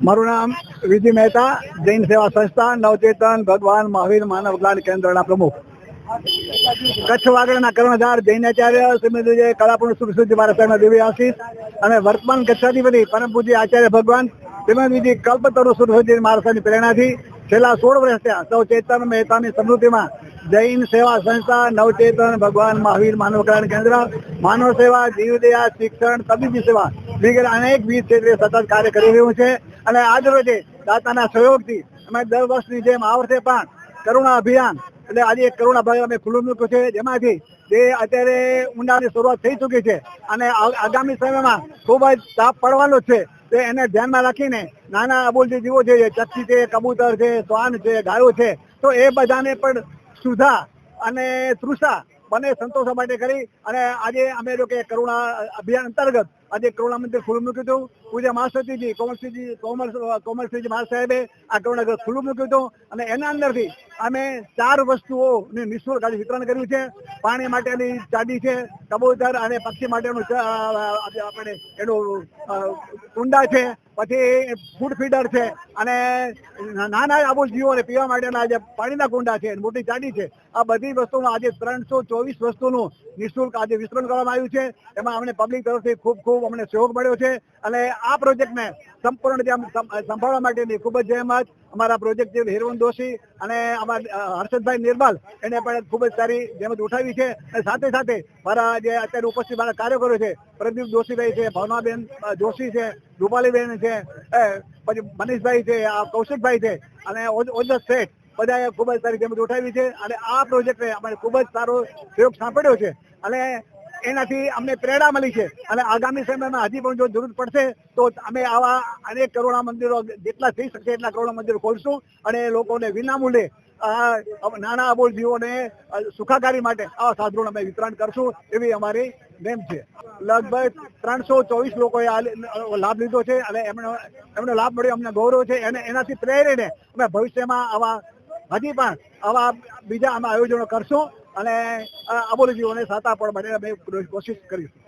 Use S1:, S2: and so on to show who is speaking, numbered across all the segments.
S1: મારું નામ વિજય મહેતા, જૈન સેવા સંસ્થા નવચેતન ભગવાન મહાવીર માનવ કલ્યાણ કેન્દ્રના પ્રમુખ. કચ્છ વાગડના કર્ણધાર જૈનાચાર્ય શ્રીમતી કલાપૂર્ણ સુરસુજી મહારાજ સાહેબના દિવ્ય આશીષ અને વર્તમાન કચ્છાધિપતિ પરમ પૂજ્ય આચાર્ય ભગવાન શ્રીમતી કલ્પતરુ સુરસુજી મહારાજ સાહેબની પ્રેરણાથી છેલ્લા 16 વર્ષથી નવચેતન મહેતાની સમૃદ્ધિમાં જૈન સેવા સંસ્થા નવચેતન ભગવાન મહાવીર માનવ કલ્યાણ કેન્દ્ર માનવ સેવા, જીવદયા, શિક્ષણ, તબીબી સેવા વગેરે અનેકવિધ ક્ષેત્રે સતત કાર્ય કરી રહ્યું છે. અને આજ રોજે દાતાના સહયોગથી અમે દર વર્ષની જેમ આ વર્ષે પણ કરુણા અભિયાન એટલે આજે એક કરુણા અભિયાન અમે ખુલ્લું મૂક્યું છે, જેમાંથી જે અત્યારે ઊંડાની શરૂઆત થઈ ચૂકી છે અને આગામી સમયમાં ખૂબ જ તાપ પડવાનો છે. તો એને ધ્યાનમાં રાખીને નાના અબોલ જે જીવો છે, ચકલી છે, કબૂતર છે, શ્વાન છે, ગાયો છે, તો એ બધાને પણ સુધા અને તૃષા બંને સંતોષવા માટે કરી અને આજે અમે લોકો કરુણા અભિયાન અંતર્ગત આજે કરુણા મંદિર ખુલ્લું મૂક્યું હતું. પૂજ્ય મહાસતીજી કોમલસિંહજી મહારાજ સાહેબે આ કરુણા ખુલ્લું મૂક્યું હતું અને એના અંદરથી અમે 4 વસ્તુઓનું નિઃશુલ્ક આજે વિતરણ કર્યું છે. પાણી માટેની ચાડી છે, કબૂતર અને પક્ષી માટેનું આપણે એનું કુંડા છે, પછી ફૂડ ફીડર છે અને નાના આબોલ જીવોને પીવા માટેના જે પાણીના કુંડા છે, મોટી ચાડી છે, આ બધી વસ્તુનું આજે 324 વસ્તુનું નિઃશુલ્ક આજે વિતરણ કરવામાં આવ્યું છે. એમાં અમને પબ્લિક તરફથી ખૂબ અમને સહયોગ મળ્યો છે અને આ પ્રોજેક્ટને સંપૂર્ણ સંભાળવા માટેની ખૂબ જ જહેમત અમારા પ્રોજેક્ટ જે હિરવન દોશી અને અમારા હર્ષદભાઈ નિર્મલ એને પણ ખૂબ જ સારી જહેમત ઉઠાવી છે. અને સાથે સાથે મારા જે અત્યારે ઉપસ્થિત મારા કાર્યકરો છે, પ્રદીપ જોશીભાઈ છે, ભાવનાબેન જોશી છે, રૂપાલીબેન છે, પછી મનીષભાઈ છે, કૌશિકભાઈ છે અને ઓજસ શેઠ બધાએ ખૂબ જ સારી જહેમત ઉઠાવી છે અને આ પ્રોજેક્ટને અમે ખૂબ જ સારો સહયોગ સાંપડ્યો છે અને એનાથી અમને પ્રેરણા મળી છે અને આગામી સમયમાં હજી પણ જો જરૂર પડશે તો અમે આવા અનેક કરુણા મંદિરો જેટલા થઈ શકશે એટલા કરુણા મંદિરો ખોલશું અને લોકોને વિનામૂલ્યે નાના અબોલ જીવોને સુખાકારી માટે આવા સાધનોનું અમે વિતરણ કરશું એવી અમારી નેમ છે. લગભગ 324 લોકોએ આ લાભ લીધો છે અને એમનો લાભ મળ્યો અમને ગૌરવ છે અને એનાથી પ્રેરીને અમે ભવિષ્યમાં હજી પણ આવા બીજા અમે આયોજનો કરશું અને અબોલ જીવોને સાથ આપવા માટે અમે કોશિશ કરીશું.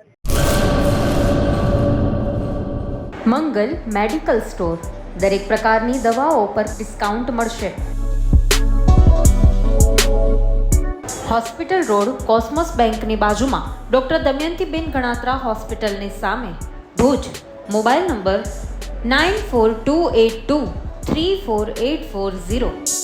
S2: મંગલ મેડિકલ સ્ટોર દરેક પ્રકારની દવાઓ પર ડિસ્કાઉન્ટ મળશે. હોસ્પિટલ રોડ, કોસ્મોસ બેંકની બાજુમાં, ડૉક્ટર દમયંતીબેન ગણાત્રા હોસ્પિટલની સામે, ભુજ. Mobile number 9428234840.